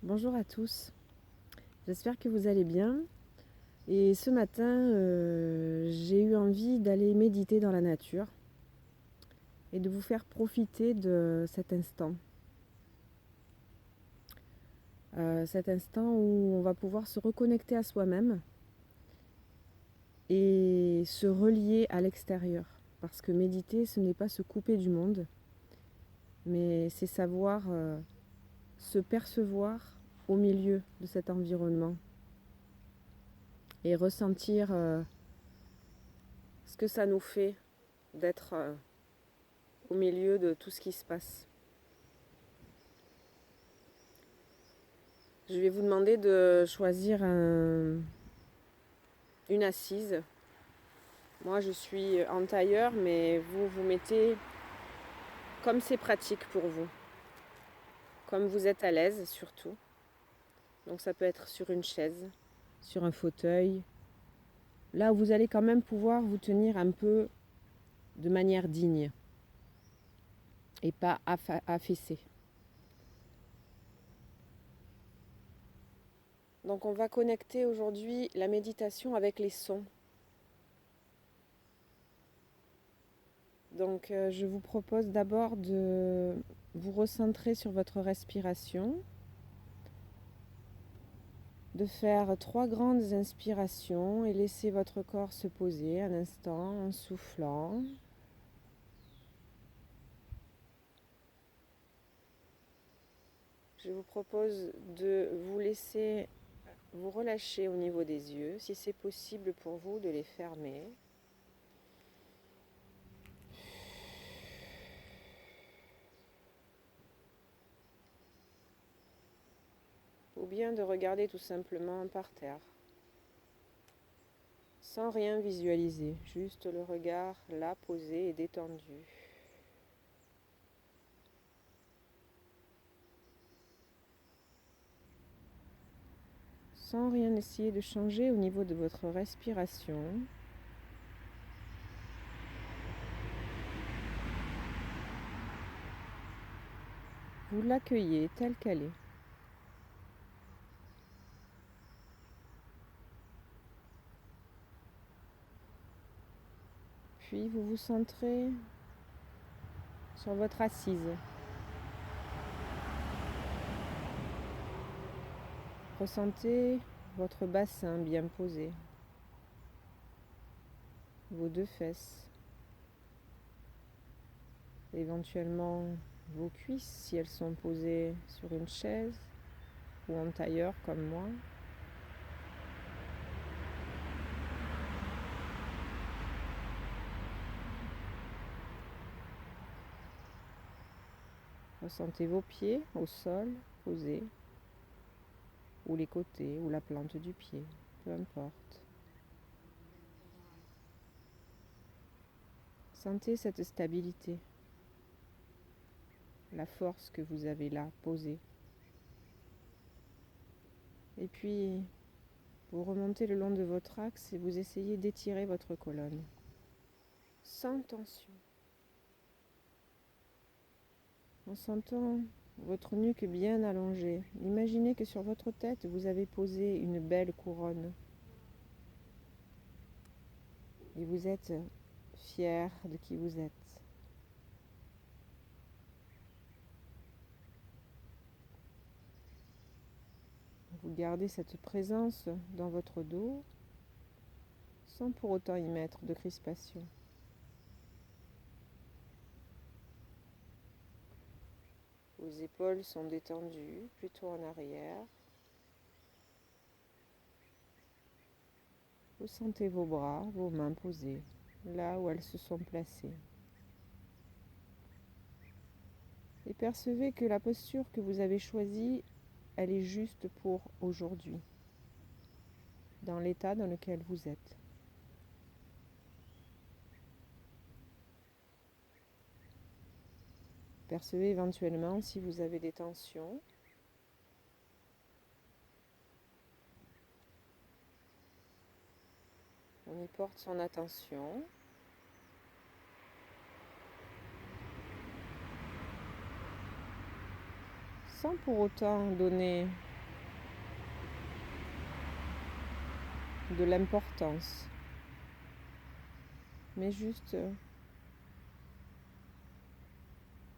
Bonjour à tous, j'espère que vous allez bien. Et ce matin, j'ai eu envie d'aller méditer dans la nature et de vous faire profiter de cet instant. Cet instant où on va pouvoir se reconnecter à soi-même et se relier à l'extérieur. Parce que méditer, ce n'est pas se couper du monde, mais c'est savoir se percevoir au milieu de cet environnement et ressentir ce que ça nous fait d'être au milieu de tout ce qui se passe. Je vais vous demander de choisir une assise. Moi, je suis en tailleur, mais vous vous mettez comme c'est pratique pour vous, comme vous êtes à l'aise surtout. Donc ça peut être sur une chaise, sur un fauteuil, là où vous allez quand même pouvoir vous tenir un peu de manière digne et pas affaissé. Donc on va connecter aujourd'hui la méditation avec les sons. Donc je vous propose d'abord de vous recentrer sur votre respiration, de faire 3 grandes inspirations et laisser votre corps se poser un instant en soufflant. Je vous propose de vous laisser vous relâcher au niveau des yeux, si c'est possible pour vous de les fermer. Ou bien de regarder tout simplement par terre, sans rien visualiser, juste le regard là posé et détendu. Sans rien essayer de changer au niveau de votre respiration. Vous l'accueillez telle qu'elle est. Puis vous vous centrez sur votre assise. Ressentez votre bassin bien posé, vos 2 fesses, éventuellement vos cuisses si elles sont posées sur une chaise ou en tailleur comme moi. Ressentez vos pieds au sol posés, ou les côtés, ou la plante du pied, peu importe. Sentez cette stabilité, la force que vous avez là posée. Et puis, vous remontez le long de votre axe et vous essayez d'étirer votre colonne, sans tension, en sentant votre nuque bien allongée. Imaginez que sur votre tête, vous avez posé une belle couronne. Et vous êtes fier de qui vous êtes. Vous gardez cette présence dans votre dos sans pour autant y mettre de crispation. Vos épaules sont détendues, plutôt en arrière. Vous sentez vos bras, vos mains posées, là où elles se sont placées. Et percevez que la posture que vous avez choisie, elle est juste pour aujourd'hui, dans l'état dans lequel vous êtes. Percevez éventuellement si vous avez des tensions. On y porte son attention. Sans pour autant donner de l'importance, mais juste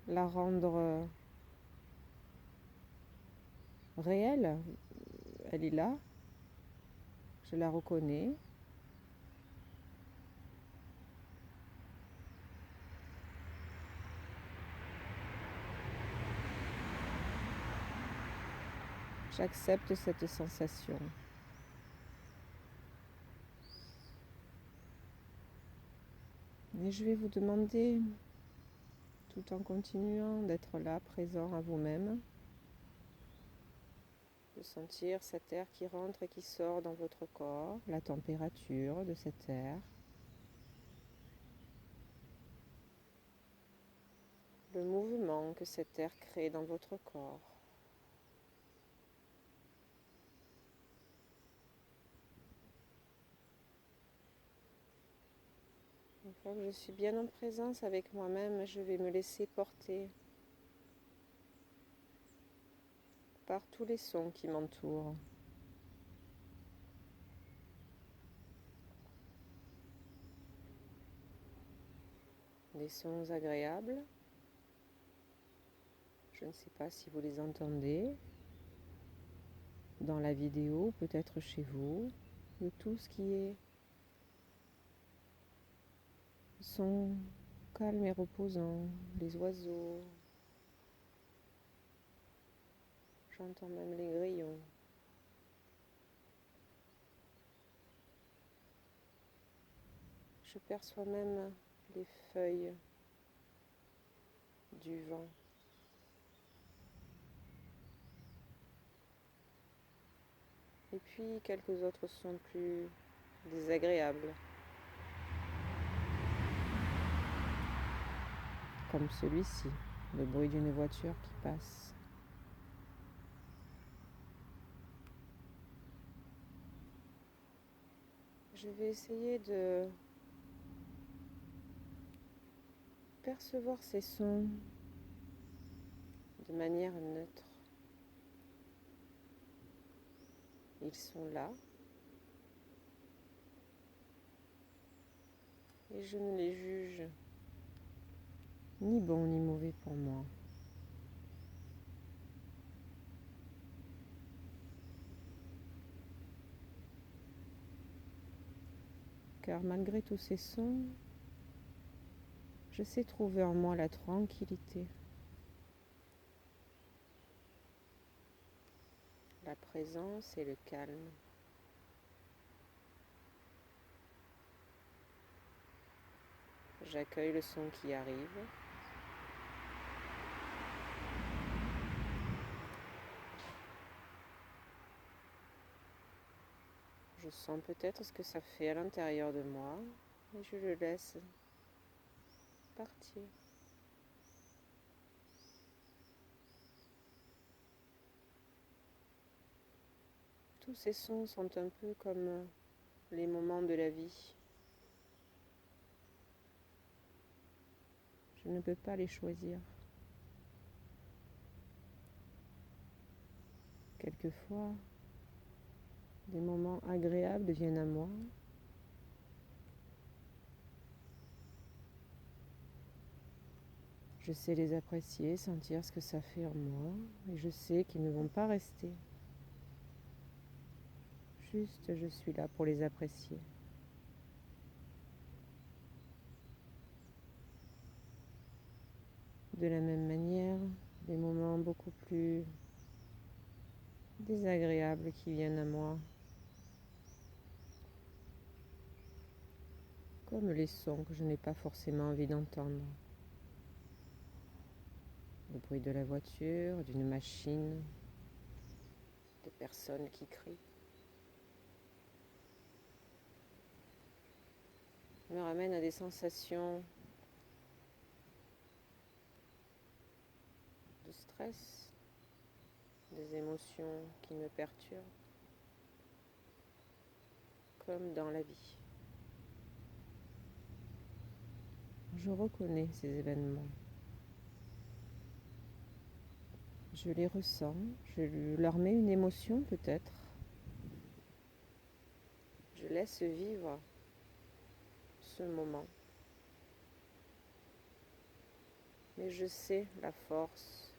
la rendre réelle. Elle est là, je la reconnais. J'accepte cette sensation. Et je vais vous demander, tout en continuant d'être là, présent à vous-même, de sentir cet air qui rentre et qui sort dans votre corps, la température de cet air, le mouvement que cet air crée dans votre corps. Une fois que je suis bien en présence avec moi-même, je vais me laisser porter par tous les sons qui m'entourent. Des sons agréables. Je ne sais pas si vous les entendez dans la vidéo, peut-être chez vous, de tout ce qui est son calme et reposant, les oiseaux. J'entends même les grillons. Je perçois même les feuilles du vent. Et puis quelques autres sons plus désagréables, comme celui-ci, le bruit d'une voiture qui passe. Je vais essayer de percevoir ces sons de manière neutre. Ils sont là et je ne les juge ni bons ni mauvais pour moi. Car malgré tous ces sons, je sais trouver en moi la tranquillité, la présence et le calme. J'accueille le son qui arrive. Je sens peut-être ce que ça fait à l'intérieur de moi et je le laisse partir. Tous ces sons sont un peu comme les moments de la vie. Je ne peux pas les choisir. Quelquefois, des moments agréables viennent à moi. Je sais les apprécier, sentir ce que ça fait en moi, et je sais qu'ils ne vont pas rester. Juste, je suis là pour les apprécier. De la même manière, des moments beaucoup plus désagréables qui viennent à moi, comme les sons que je n'ai pas forcément envie d'entendre. Le bruit de la voiture, d'une machine, des personnes qui crient, me ramènent à des sensations de stress, des émotions qui me perturbent, comme dans la vie. Je reconnais ces événements. Je les ressens, je leur mets une émotion peut-être. Je laisse vivre ce moment. Mais je sais la force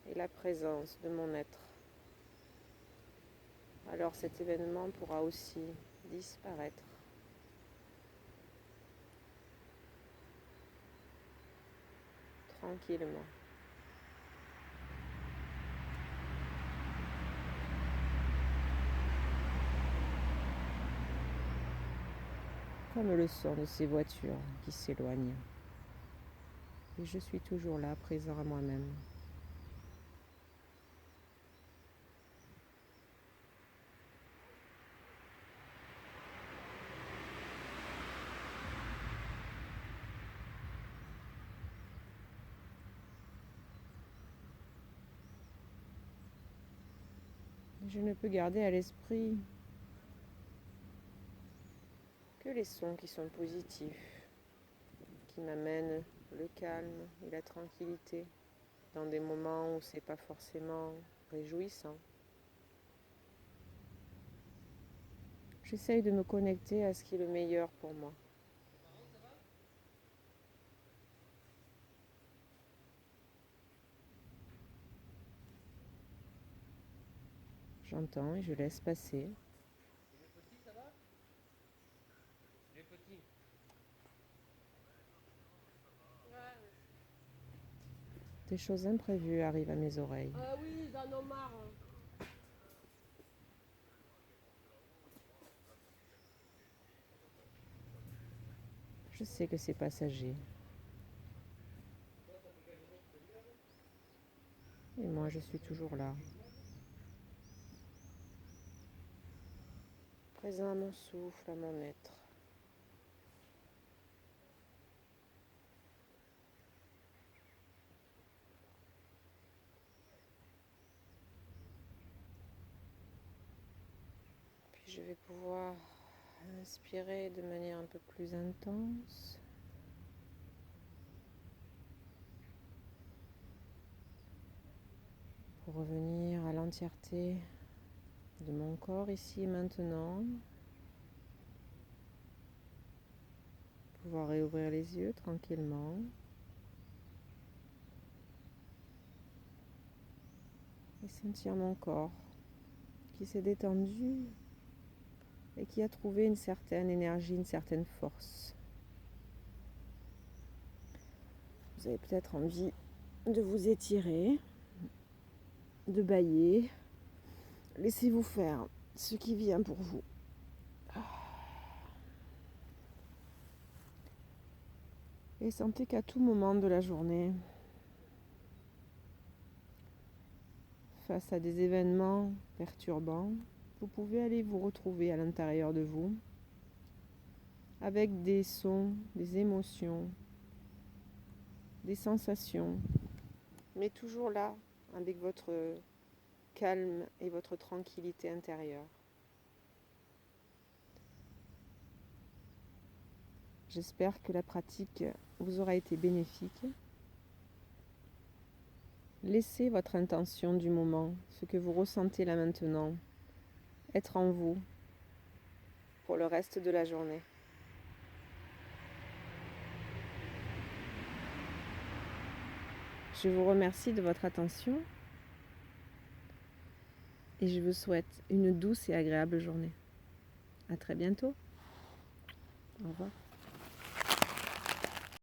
et la présence de mon être. Alors cet événement pourra aussi disparaître. Tranquillement. Comme le son de ces voitures qui s'éloignent. Et je suis toujours là, présent à moi-même. Je ne peux garder à l'esprit que les sons qui sont positifs, qui m'amènent le calme et la tranquillité dans des moments où c'est pas forcément réjouissant. J'essaye de me connecter à ce qui est le meilleur pour moi. J'entends et je laisse passer. Des choses imprévues arrivent à mes oreilles. Ah oui, ils en ont marre. Je sais que c'est passager. Et moi, je suis toujours là. Présent à mon souffle, à mon être. Puis je vais pouvoir inspirer de manière un peu plus intense. Pour revenir à l'entièreté de mon corps ici et maintenant. Pouvoir réouvrir les yeux tranquillement. Et sentir mon corps qui s'est détendu et qui a trouvé une certaine énergie, une certaine force. Vous avez peut-être envie de vous étirer, de bâiller. Laissez-vous faire ce qui vient pour vous. Et sentez qu'à tout moment de la journée, face à des événements perturbants, vous pouvez aller vous retrouver à l'intérieur de vous avec des sons, des émotions, des sensations, mais toujours là avec votre calme et votre tranquillité intérieure. J'espère que la pratique vous aura été bénéfique. Laissez votre intention du moment, ce que vous ressentez là maintenant, être en vous pour le reste de la journée. Je vous remercie de votre attention et je vous souhaite une douce et agréable journée. À très bientôt. Au revoir.